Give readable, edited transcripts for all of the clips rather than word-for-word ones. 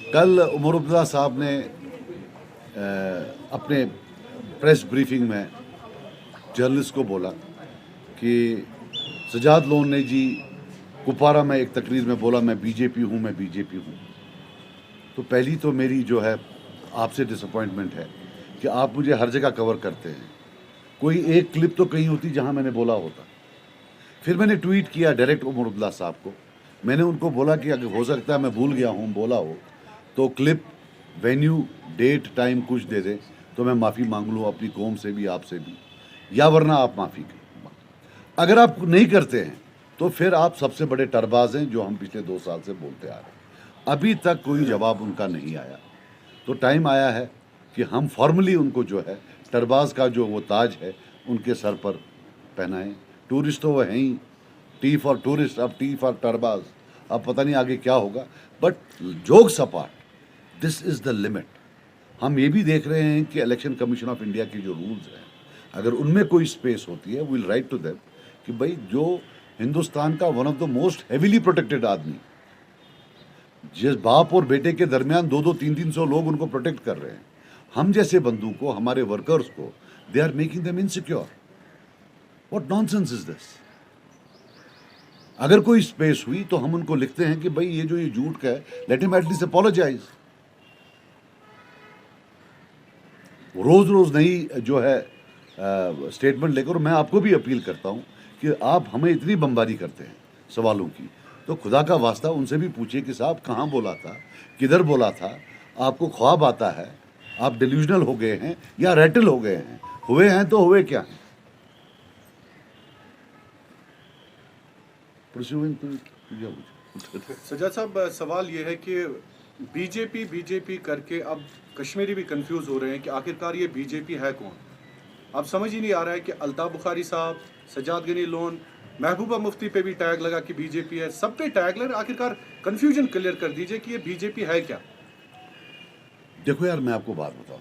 कल उमर अब्दुल्ला साहब ने अपने प्रेस ब्रीफिंग में जर्नलिस्ट को बोला कि सजाद लोन ने जी कुपवारा में एक तकरीर में बोला मैं बीजेपी हूँ, मैं बीजेपी हूँ। तो पहली तो मेरी जो है आपसे डिसअपॉइंटमेंट है कि आप मुझे हर जगह कवर करते हैं। कोई एक क्लिप तो कहीं होती जहाँ मैंने बोला होता। फिर मैंने ट्वीट किया डायरेक्ट उमर अब्दुल्ला साहब को। मैंने उनको बोला कि अगर हो सकता है मैं भूल गया हूँ, बोला हो तो क्लिप, वेन्यू, डेट, टाइम कुछ दे दे तो मैं माफ़ी मांग लूँ अपनी कौम से भी, आपसे भी, या वरना आप माफ़ी करें। अगर आप नहीं करते हैं तो फिर आप सबसे बड़े टरबाज हैं, जो हम पिछले 2 साल से बोलते आ रहे हैं। अभी तक कोई जवाब उनका नहीं आया। तो टाइम आया है कि हम फॉर्मली उनको जो है टरबाज का जो वो ताज है उनके सर पर पहनाएं। टूरिस्ट तो वो हैं ही, टी फॉर टूरिस्ट, अब टी फॉर टरबाज, अब पता नहीं आगे क्या होगा। But jokes apart, this is the limit. हम ये भी देख रहे हैं कि इलेक्शन कमीशन ऑफ इंडिया के जो रूल्स हैं, अगर उनमें कोई स्पेस होती है, विल राइट टू देम कि भाई जो हिंदुस्तान का one of the most heavily protected आदमी, जिस बाप और बेटे के दरमियान 2-2, 300 लोग उनको प्रोटेक्ट कर रहे हैं, हम जैसे बंदों को, हमारे वर्कर्स को, they are making them insecure. What nonsense is this? अगर कोई स्पेस हुई तो हम उनको लिखते हैं कि भाई ये जो ये झूठ का है, लेट हिम एटलीस्ट अपोलोजाइज। रोज रोज नई जो है स्टेटमेंट लेकर, मैं आपको भी अपील करता हूं कि आप हमें इतनी बमबारी करते हैं सवालों की, तो खुदा का वास्ता उनसे भी पूछिए कि साहब कहाँ बोला था, किधर बोला था, आपको ख्वाब आता है, आप डिल्यूजनल हो गए हैं या रैटल हो गए हैं, हुए हैं तो हुए क्या हैं? सजाद साहब, सवाल ये है कि बीजेपी करके अब कश्मीरी भी कंफ्यूज हो रहे हैं कि आखिरकार ये बीजेपी है कौन। अब समझ ही नहीं आ रहा है कि अल्ताफ बुखारी साहब, सजाद लोन, महबूबा मुफ्ती पे भी टैग लगा कि बीजेपी है, सब पे टैग लगा। आखिरकार कंफ्यूजन क्लियर कर दीजिए कि ये बीजेपी है क्या। देखो यार, मैं आपको बात बताऊं,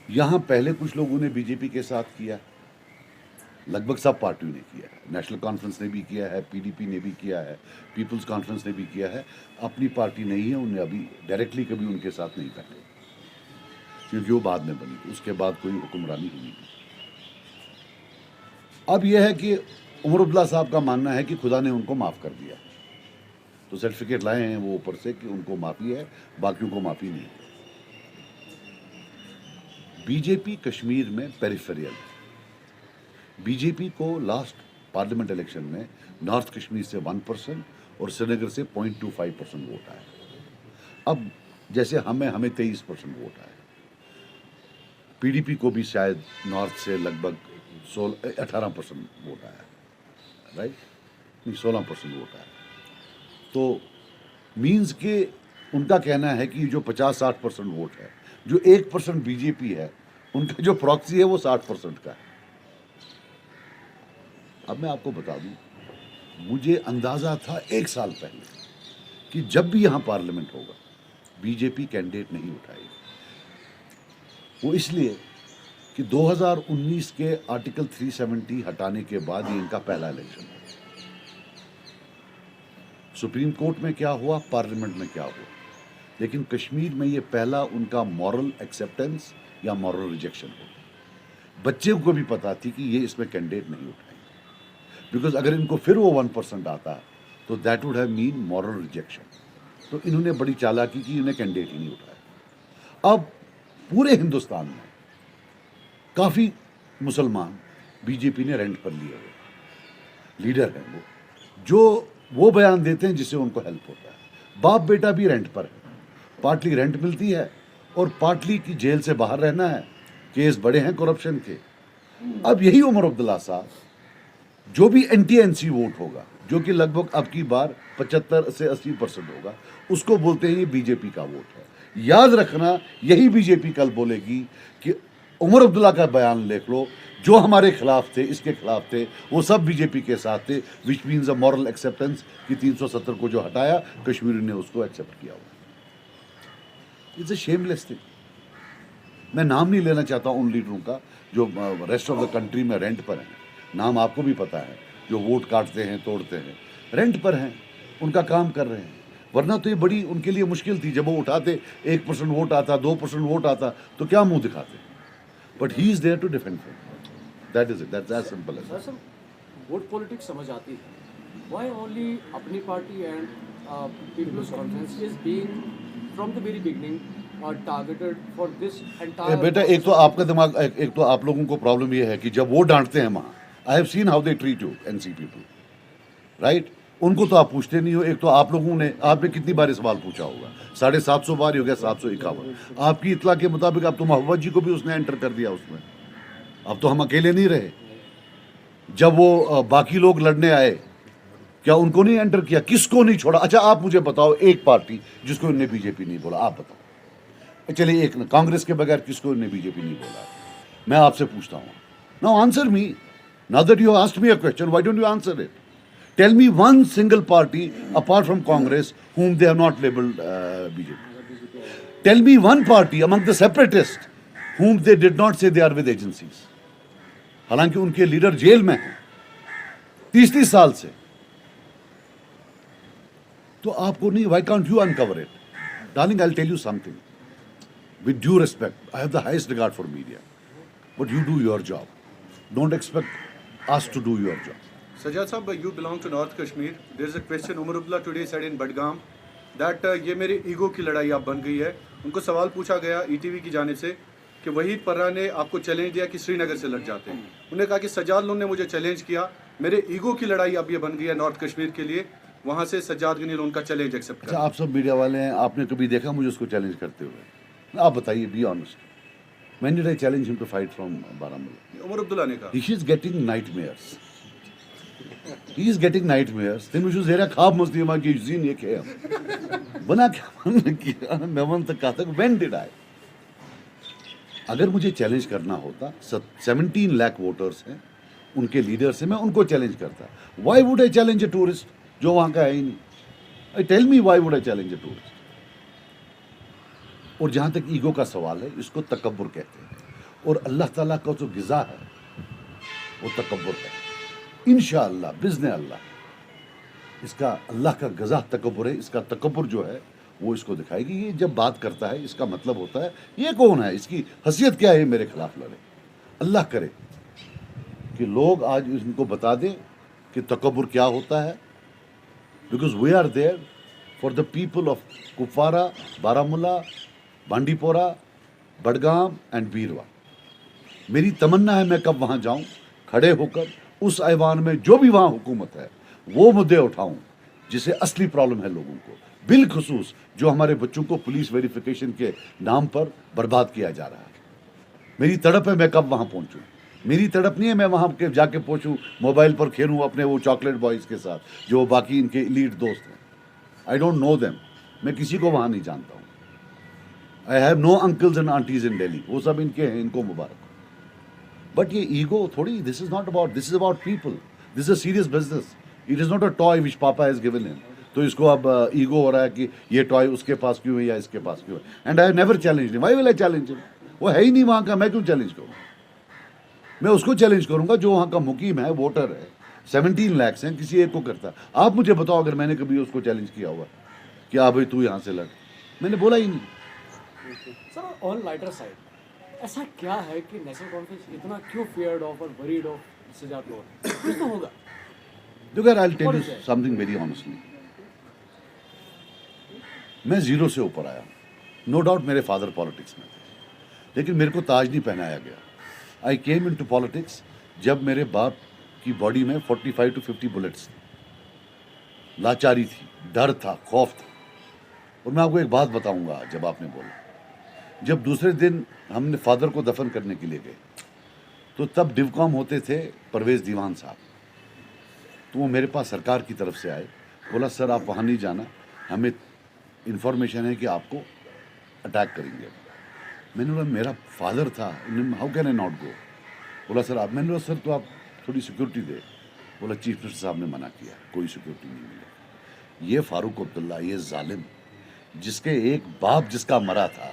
यहां पहले कुछ लोगों ने बीजेपी के साथ किया, लगभग सब पार्टियों ने किया है। नेशनल कॉन्फ्रेंस ने भी किया है, पीडीपी ने भी किया है, पीपल्स कॉन्फ्रेंस ने भी किया है। अपनी पार्टी नहीं है, उन्हें अभी डायरेक्टली कभी उनके साथ नहीं बैठे, क्योंकि वो बाद में बनी थी, उसके बाद कोई हुक्मरानी हुई नहीं। अब यह है कि उमर अब्दुल्ला साहब का मानना है कि खुदा ने उनको माफ़ कर दिया, तो सर्टिफिकेट लाए हैं वो ऊपर से कि उनको माफ़ी है, बाकियों को माफ़ी नहीं है। बीजेपी कश्मीर में पेरिफेरियल है। बीजेपी को लास्ट पार्लियामेंट इलेक्शन में नॉर्थ कश्मीर से 1% और श्रीनगर से 0.25% वोट आया। अब जैसे हमें 23% वोट आया, पीडीपी को भी शायद नॉर्थ से लगभग 18% वोट आया, राइट, नहीं 16% वोट आया। तो मीन्स के उनका कहना है कि जो 50-60% वोट है, जो 1% बीजेपी है, उनका जो प्रॉक्सी है वो 60% का है। अब मैं आपको बता दूं, मुझे अंदाज़ा था 1 साल पहले कि जब भी यहाँ पार्लियामेंट होगा बीजेपी कैंडिडेट नहीं उठाएगी। वो इसलिए कि 2019 के आर्टिकल 370 हटाने के बाद ये इनका पहला इलेक्शन है। सुप्रीम कोर्ट में क्या हुआ, पार्लियामेंट में क्या हुआ, लेकिन कश्मीर में ये पहला उनका मॉरल एक्सेप्टेंस या मॉरल रिजेक्शन हो। बच्चे को भी पता थी कि ये इसमें कैंडिडेट नहीं उठाएंगे, बिकॉज अगर इनको फिर वो 1% आता तो that would have mean moral rejection. तो इन्होंने बड़ी चालाकी की, इन्हें कैंडिडेट ही नहीं उठाया। अब पूरे हिंदुस्तान में काफ़ी मुसलमान बीजेपी ने रेंट पर लिए हुए लीडर हैं, वो बयान देते हैं जिससे उनको हेल्प होता है। बाप बेटा भी रेंट पर है, पार्टली रेंट मिलती है और पार्टली की जेल से बाहर रहना है, केस बड़े हैं करप्शन के। अब यही उमर अब्दुल्ला साहब, जो भी एंटी वोट होगा, जो कि लगभग अब की बार 75 से 80% होगा, उसको बोलते हैं ये बीजेपी का वोट है। याद रखना, यही बीजेपी कल बोलेगी कि उमर अब्दुल्ला का बयान देख लो, जो हमारे खिलाफ थे, इसके खिलाफ थे, वो सब बीजेपी के साथ थे, which means a moral acceptance कि 370 को जो हटाया, कश्मीरी ने उसको एक्सेप्ट किया हुआ। It's a shameless thing. मैं नाम नहीं लेना चाहता उन लीडरों का जो रेस्ट ऑफ द कंट्री में रेंट पर हैं। नाम आपको भी पता है, जो वोट काटते हैं, तोड़ते हैं, रेंट पर हैं। उनका काम कर रहे हैं, वरना तो ये बड़ी उनके लिए मुश्किल थी। जब वो उठाते 1% वोट आता, 2% वोट आता, तो क्या मुंह दिखाते? But he is there to defend him, that is it, that's as simple as. Sir vote politics समझ आती है, व्हाई ओनली अपनी party and People's Conference is being from the very beginning targeted for this entire? बेटा, एक तो आपका दिमाग, एक तो आप लोगों को प्रॉब्लम ये है कि जब वो डांटते हैं वहाँ, I have seen how they treat you NC people, right? उनको तो आप पूछते नहीं हो। एक तो आप लोगों ने, आपने कितनी बार ये सवाल पूछा होगा? 750 बार हो गया, 751। आपकी इतला के मुताबिक अब तो मोहब्बत जी को भी उसने एंटर कर दिया उसमें। अब तो हम अकेले नहीं रहे। जब वो बाकी लोग लड़ने आए, क्या उनको नहीं एंटर किया? किसको नहीं छोड़ा? अच्छा आप मुझे बताओ एक पार्टी जिसको इन्होंने बीजेपी नहीं बोला, आप बताओ। चलिए एक, कांग्रेस के बगैर किसको इन्होंने बीजेपी नहीं बोला? मैं आपसे पूछता हूँ, now answer me, now that you asked me a question, why don't you answer it? Tell me one single party apart from Congress whom they have not labeled BJP. Tell me one party among the separatists whom they did not say they are with agencies. हालांकि उनके leader jail में हैं 30-30 साल से। तो आपको नहीं, why can't you uncover it? Darling, I'll tell you something. With due respect, I have the highest regard for media. But you do your job. Don't expect us to do your job. Sajad Sahab, you belong to North Kashmir. There is a question Omar today said in Badgam that ये मेरे ego की लड़ाई आप बन गई है। उनको सवाल पूछा गया ईटीवी की जानिब से कि वहीद पर्रा ने आपको चैलेंज दिया कि श्रीनगर से लड़ जाते हैं। उन्होंने कहा कि सजाद लोन ने मुझे चैलेंज किया, मेरे ईगो की लड़ाई अब ये बन गई है नॉर्थ कश्मीर के लिए। वहाँ से सजाद गनी लोन का चैलेंज एक्सेप्ट किया। आप सब मीडिया वाले हैं, आपने कभी देखा मुझे उसको चैलेंज करते हुए? आप बताइए, be honest. When did I challenge him to fight from Baramulla? Omar Abdullah ने कहा। He is getting nightmares. He is getting nightmares. Then we should say, "Khab masti ma ki zin ye kya?" बना क्या मैंने किया? मैं मन तक कहा था, when did I? अगर मुझे चैलेंज करना होता, 17 लाख वोटर्स हैं, उनके लीडर से मैं उनको चैलेंज करता। Why would I challenge a tourist जो वहाँ का है ही नहीं? Tell me why would I challenge a tourist? और जहाँ तक ईगो का सवाल है, इसको तकब्बुर कहते हैं। और अल्लाह ताला का जो गिज़ा है वो तकब्बुर है। इंशाअल्लाह बिज़्ने अल्लाह, इसका अल्लाह का गज़ा तकब्बुर है। इसका तकब्बुर जो है वो इसको दिखाएगी। ये जब बात करता है इसका मतलब होता है ये कौन है, इसकी हैसियत क्या है, मेरे खिलाफ लड़े। अल्लाह करे कि लोग आज इनको बता दें कि तकब्बुर क्या होता है। Because we are there for the people of Kupwara, Baramulla, Bandipora, Budgam and Beerwah. मेरी तमन्ना है मैं कब वहाँ जाऊँ, खड़े होकर उस ऐवान में जो भी वहाँ हुकूमत है वो मुद्दे उठाऊँ जिसे असली प्रॉब्लम है लोगों को, बिलखुसूस जो हमारे बच्चों को पुलिस वेरिफिकेशन के नाम पर बर्बाद किया जा रहा है। मेरी तड़प है मैं कब वहाँ पहुँचूँ। मेरी तड़प नहीं है मैं वहाँ के जाके पहुँचूँ, मोबाइल पर खेलूँ अपने वो चॉकलेट बॉयज़ के साथ जो बाकी इनके लीड दोस्त हैं। आई डोंट नो देम, मैं किसी को वहाँ नहीं जानता हूँ। I have no uncles and aunties in Delhi, वो सब इनके हैं, इनको मुबारक। बट ये ईगो थोड़ी, this is not about, this is about people, this is a serious business. It is not a toy which papa has given him. तो इसको अब ईगो हो रहा है कि ये टॉय उसके पास क्यों है या इसके पास क्यों है। And I have never challenged him, why will I challenge him? वो है ही नहीं वहाँ का, मैं क्यों चैलेंज करूँ? मैं उसको चैलेंज करूँगा जो वहाँ का मुकीम है, वोटर है। 17 लाख हैं, किसी एक को करता। आप मुझे बताओ अगर मैंने कभी उसको चैलेंज किया हुआ कि हाँ भाई तू यहाँ से लड़, मैंने बोला ही नहीं। सर ऑन लाइटर साइड, ऐसा क्या है कि नेशनल कॉन्फ्रेंस इतना क्यों फियर्ड ऑफ और वरीड ऑफ सजाद लोन? कुछ तो होगा। देखो, I will tell you something very honestly. मैं जीरो से ऊपर आया, नो डाउट मेरे फादर पॉलिटिक्स में थे, लेकिन मेरे को ताज नहीं पहनाया गया। आई केम इनटू पॉलिटिक्स जब मेरे बाप की बॉडी में 45 to 50 बुलेट्स थी, लाचारी थी, डर था, खौफ था। और मैं आपको एक बात बताऊंगा, जब आपने बोला, जब दूसरे दिन हमने फादर को दफन करने के लिए गए तो तब डिवकॉम होते थे परवेज़ दीवान साहब। तो वो मेरे पास सरकार की तरफ से आए, बोला सर आप वहाँ नहीं जाना, हमें इन्फॉर्मेशन है कि आपको अटैक करेंगे। मैंने बोला मेरा फादर था, how can I not go? बोला सर आप, मैंने बोला सर तो आप थोड़ी सिक्योरिटी दे। बोला चीफ मिनिस्टर साहब ने मना किया, कोई सिक्योरिटी नहीं मिलेगी। ये फारूक अब्दुल्ला, ये जालिम, जिसके एक बाप जिसका मरा था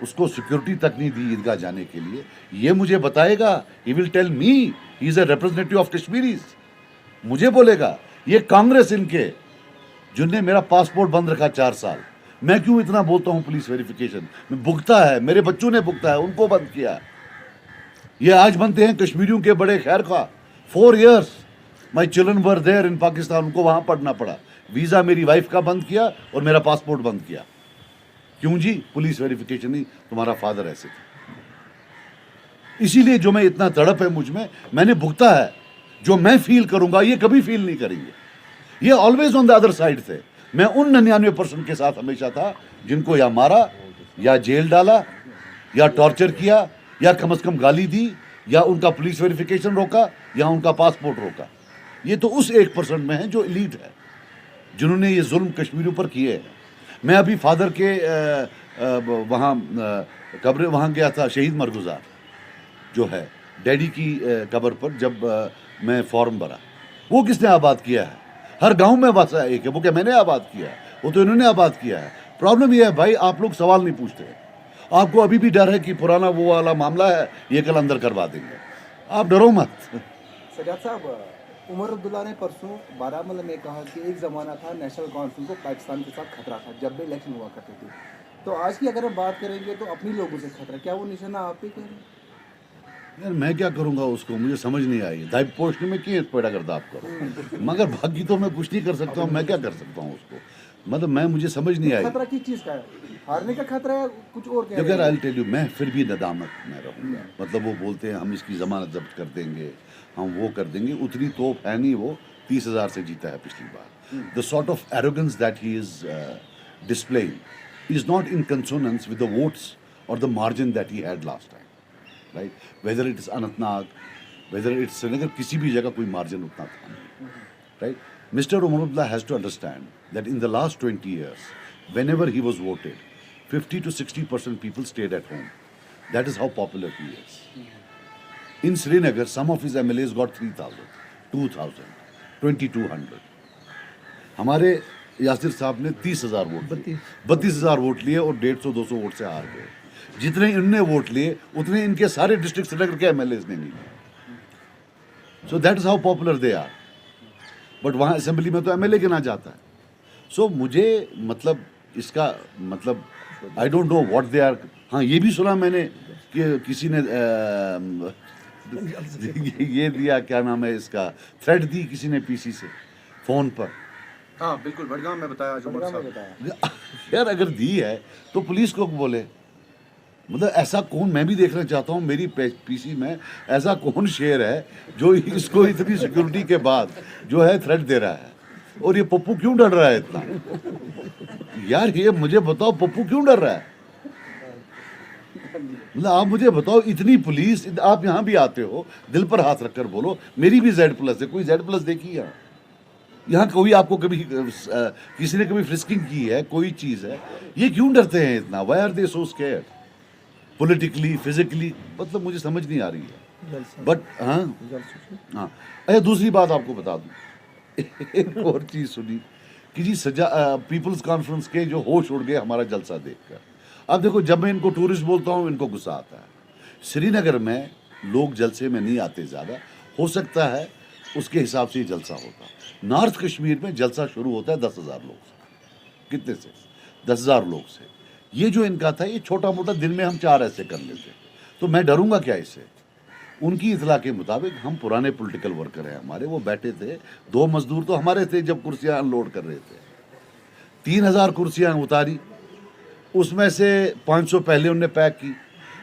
उसको सिक्योरिटी तक नहीं दी ईदगाह जाने के लिए, ये मुझे बताएगा, he will tell me, he is a representative of Kashmiris. मुझे बोलेगा ये कांग्रेस इनके जिनने मेरा पासपोर्ट बंद रखा 4 साल। मैं क्यों इतना बोलता हूँ पुलिस वेरिफिकेशन में भुगता है, मेरे बच्चों ने भुगता है, उनको बंद किया। ये आज बनते हैं कश्मीरियों के बड़े खैर खा। 4 years my children were there in Pakistan, उनको वहां पढ़ना पड़ा। वीज़ा मेरी वाइफ का बंद किया और मेरा पासपोर्ट बंद किया। क्यों जी? पुलिस वेरिफिकेशन नहीं, तुम्हारा फादर ऐसे थे। इसीलिए जो मैं इतना तड़प है मुझ में, मैंने भुगता है। जो मैं फील करूंगा ये कभी फील नहीं करेंगे। ये always on the other side थे। मैं उन 99% के साथ हमेशा था जिनको या मारा या जेल डाला या टॉर्चर किया या कम से कम गाली दी या उनका पुलिस वेरिफिकेशन रोका या उनका पासपोर्ट रोका। ये तो उस 1% में है जो एलीट है, जिन्होंने ये जुल्म कश्मीरियों पर किए हैं। मैं अभी फादर के वहाँ कब्र वहाँ गया था, शहीद मरगुजार जो है डैडी की कब्र पर, जब मैं फॉर्म भरा। वो किसने आबाद किया है? हर गांव में बसा एक है। वो क्या मैंने आबाद किया है? वो तो इन्होंने आबाद किया है। प्रॉब्लम ये है भाई, आप लोग सवाल नहीं पूछते। आपको अभी भी डर है कि पुराना वो वाला मामला है, ये कल अंदर करवा देंगे। आप डरो मत। सजाद साहब, उमर अब्दुल्ला ने परसों बारामूला में कहा कि एक ज़माना था नेशनल कॉन्फ्रेंस को पाकिस्तान के साथ खतरा था जब भी इलेक्शन हुआ करते थे। तो आज की अगर हम बात करेंगे तो अपनी लोगों से खतरा, क्या वो निशाना आप ही कह रहे हैं? यार मैं क्या करूंगा उसको, मुझे समझ नहीं आई। दाइब पोस्ट में क्यों पैदा करता आपको, मगर बाकी तो मैं कुछ नहीं कर सकता हूँ। मैं क्या कर सकता हूँ उसको, मतलब मैं मुझे समझ नहीं आई। खतरा किस चीज़ का है? हारने का खतरा है, कुछ और कह रहे अगर हैं? आई टेल यू, मैं फिर भी नदामत में रहूँगा। मतलब वो बोलते हैं हम इसकी जमानत जब्त कर देंगे, हम वो कर देंगे। उतनी तोप है नहीं, वो 30,000 से जीता है पिछली बार। The sort of arrogance that he is displaying is not in consonance with the votes और the margin that he had last time, right? Whether it is Anantnag, whether it's Srinagar, किसी भी जगह कोई मार्जिन उतना था नहीं, right? Mr. Omar has to understand that in the last 20 years, whenever he was voted, 50 to 60% people stayed at home. That is how popular he is. In Srinagar, some of his MLAs got 3,000, 2,000, 2,200. हमारे यासिर साहब ने 30,000 vote लिए, 32,000 vote लिए और 150-200 vote से हार गए। जितने इनने वोट लिए उतने इनके सारे डिस्ट्रिक्ट श्रीनगर के MLAs ने नहीं लिए। So that is how popular they are. But वहाँ असेंबली में तो MLA गिना जाता है। सो मुझे मतलब इसका मतलब I don't know what they are. हाँ, ये भी सुना मैंने कि किसी ने ये दिया, क्या नाम है इसका, थ्रेट दी किसी ने PC से फ़ोन पर। हाँ बिल्कुल, बड़गाम में बताया जो उमर बड़गाम साहब। में बताया। यार अगर दी है तो पुलिस को बोले। मतलब ऐसा कौन, मैं भी देखना चाहता हूँ मेरी PC में ऐसा कौन शेर है जो इसको इतनी सिक्योरिटी के बाद जो है थ्रेट दे रहा है। और ये पप्पू क्यों डर रहा है इतना? यार ये मुझे बताओ, पप्पू क्यों डर रहा है? मतलब आप मुझे बताओ, इतनी पुलिस, आप यहाँ भी आते हो, दिल पर हाथ रखकर बोलो मेरी भी Z+ है। कोई Z+ देखी है यहाँ? कोई आपको कभी किसी ने कभी फ्रिस्किंग की है? कोई चीज़ है? ये क्यों डरते हैं इतना? Why are they so scared politically, physically? मतलब मुझे समझ नहीं आ रही है। बट हाँ, अच्छा दूसरी बात आपको बता दूं, एक और चीज़ सुनी कि जी पीपल्स कॉन्फ्रेंस के जो होश उड़ गए हमारा जलसा देखकर। अब देखो, जब मैं इनको टूरिस्ट बोलता हूँ इनको गुस्सा आता है। श्रीनगर में लोग जलसे में नहीं आते ज़्यादा, हो सकता है उसके हिसाब से ही जलसा होता। नॉर्थ कश्मीर में जलसा शुरू होता है 10,000 लोग से। कितने से? 10,000 लोग से। ये जो इनका था, ये छोटा मोटा दिन में हम 4 ऐसे कर लेते। तो मैं डरूंगा क्या इससे? उनकी इतला के मुताबिक हम पुराने पॉलिटिकल वर्कर हैं हमारे, वो बैठे थे। 2 मजदूर तो हमारे थे जब कुर्सियां अनलोड कर रहे थे। 3,000 कुर्सियां उतारी, उसमें से 500 पहले उनने पैक की,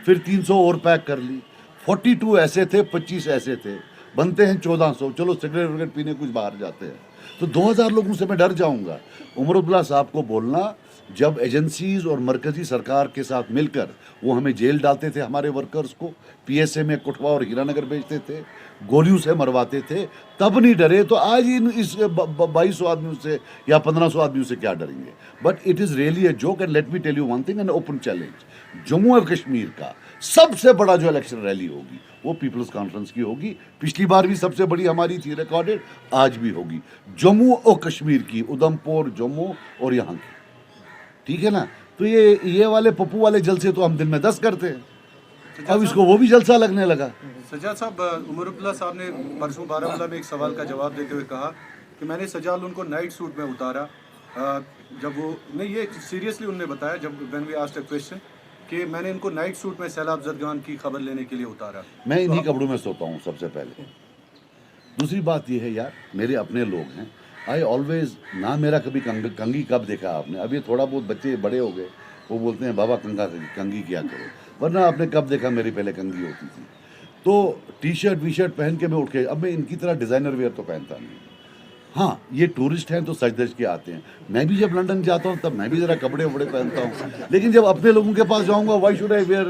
फिर 300 और पैक कर ली। 42 ऐसे थे, 25 ऐसे थे, बनते हैं 1400। चलो सिगरेट विगरेट पीने कुछ बाहर जाते हैं। तो 2,000 लोगों से मैं डर जाऊंगा। उमर अब्दुल्ला साहब को बोलना, जब एजेंसीज और मरकजी सरकार के साथ मिलकर वो हमें जेल डालते थे, हमारे वर्कर्स को PSA में कुटवा और हीरानगर भेजते थे, गोलियों से मरवाते थे, तब नहीं डरे। तो आज इन इस 2200 आदमियों से या 1500 आदमियों से क्या डरेंगे? But it is really a joke. And let me tell you one thing, an open challenge. Jammu और कश्मीर का सबसे बड़ा जो इलेक्शन रैली होगी वो पीपल्स कॉन्फ्रेंस की होगी। पिछली बार भी सबसे बड़ी हमारी थी रिकॉर्डेड, आज भी होगी। जम्मू और कश्मीर की, उधमपुर, जम्मू और यहाँ की, ठीक है ना? तो ये वाले पप्पू वाले जलसे तो हम दिन में 10 करते हैं, अब इसको वो भी जलसा लगने लगा। सजाद साहब, उमर अब्दुल्ला साहब ने परसों बारामूला में एक सवाल का जवाब देते हुए कहा कि मैंने सजाद लोन को नाइट सूट में उतारा जब वो नहीं, ये सीरियसली उन्होंने बताया जब when we asked a question कि मैंने इनको नाइट सूट में सैलाब जरगान की खबर लेने के लिए उतारा। मैं तो इन्हीं अब- कपड़ों में सोता हूँ सबसे पहले। दूसरी बात ये है यार, मेरे अपने लोग हैं, आई ऑलवेज ना, मेरा कभी कंगी कब देखा आपने? अब ये थोड़ा बहुत बच्चे बड़े हो गए, वो बोलते हैं बाबा कंगी क्या करो, वरना आपने कब देखा मेरी पहले कंगी होती थी? तो टी शर्ट वी शर्ट पहन के मैं उठ के, अब मैं इनकी तरह डिज़ाइनर वेयर तो पहनता नहीं। हाँ, ये टूरिस्ट हैं तो सज धज के आते हैं, मैं भी जब लंदन जाता हूँ तब मैं भी ज़रा कपड़े वपड़े पहनता हूँ, लेकिन जब अपने लोगों के पास जाऊँगा why should I wear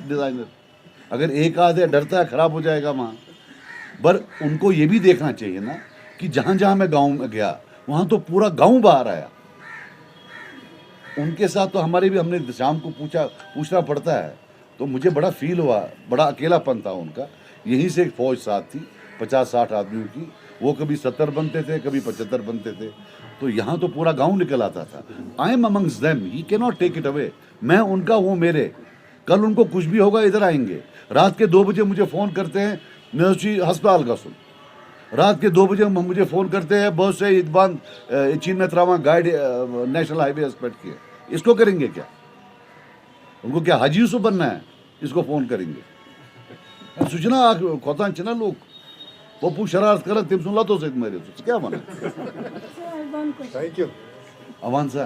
designer? अगर एक आधे डरता है ख़राब हो जाएगा वहाँ, पर उनको ये भी देखना चाहिए ना कि जहाँ जहाँ मैं गाँव में गया वहाँ तो पूरा गाँव बाहर आया। उनके साथ तो हमारे भी, हमने शाम को पूछना पड़ता है, तो मुझे बड़ा फील हुआ, बड़ा अकेलापन था उनका। यहीं से एक फौज साथ थी 50-60 आदमियों की, वो कभी 70 बनते थे, कभी 75 बनते थे, तो यहाँ तो पूरा गांव निकल आता था। I am amongst them, he can not take it away. मैं उनका, वो मेरे। कल उनको कुछ भी होगा इधर आएंगे। रात के 2 बजे मुझे फ़ोन करते हैं, नौची अस्पताल का सुन। रात के 2 बजे मुझे फ़ोन करते हैं, बहुत से इदबान चीन में त्रामा गाइड नेशनल हाईवे एक्सपेक्ट किए। इसको करेंगे क्या? उनको क्या हाजी यूसुफ बनना है? इसको फ़ोन करेंगे। सूचना खोता ना लोग पप्पू शरारत कर तिम सुन तो से मेरे तो क्या बना? Sir, I have one question. Thank you. अवान सा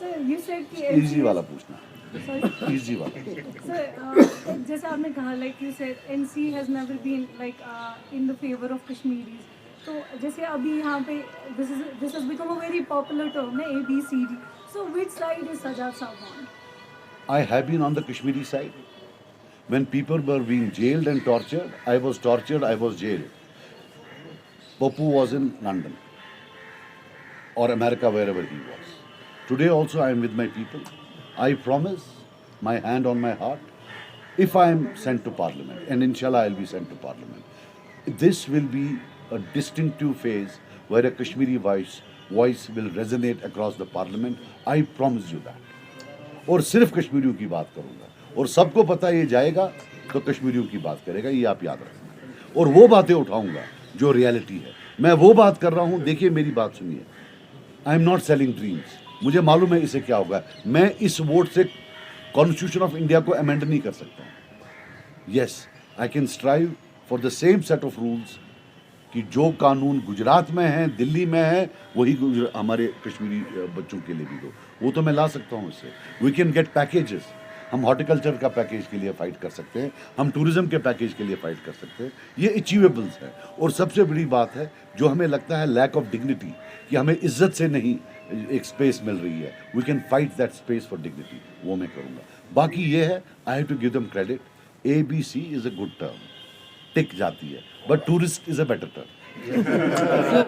Sir, you said कि इजी वाला पूछना, Sorry. इजी वाला। Sir, जैसे आपने कहा like you said NC has never been like in the favor of Kashmiris. तो जैसे अभी यहाँ पे this has become a very popular term है ABCD. So which side is Sajad Saab on? I have been on the Kashmiri side. When people were being jailed and tortured, I was tortured, I was jailed. Pappu was in London or America, wherever he was. Today also I am with my people. I promise, my hand on my heart, if I am sent to Parliament, and inshallah I will be sent to Parliament, this will be a distinctive phase where a Kashmiri voice will resonate across the Parliament. I promise you that. और सिर्फ कश्मीरियों की बात करूंगा, और सबको पता ये जाएगा तो कश्मीरियों की बात करेगा, ये आप याद रखना। और वो बातें उठाऊंगा जो रियलिटी है। मैं वो बात कर रहा हूँ, देखिए मेरी बात सुनिए। I am not selling dreams. मुझे मालूम है इससे क्या होगा। मैं इस वोट से कॉन्स्टिट्यूशन ऑफ इंडिया को अमेंड नहीं कर सकता हूँ। Yes, I can strive for the same set of rules कि जो कानून गुजरात में है, दिल्ली में है, वही हमारे कश्मीरी बच्चों के लिए भी दो। वो तो मैं ला सकता हूँ इससे। We can get packages. हम हॉर्टिकल्चर का पैकेज के लिए फाइट कर सकते हैं, हम टूरिज्म के पैकेज के लिए फाइट कर सकते हैं। ये अचीवेबल्स है। और सबसे बड़ी बात है जो हमें लगता है लैक ऑफ डिग्निटी, कि हमें इज्जत से नहीं एक स्पेस मिल रही है, we can fight that space for dignity. वो मैं करूँगा। बाकी ये है, I have to give them credit. ABC is a good term, टिक जाती है, but tourist is a better term.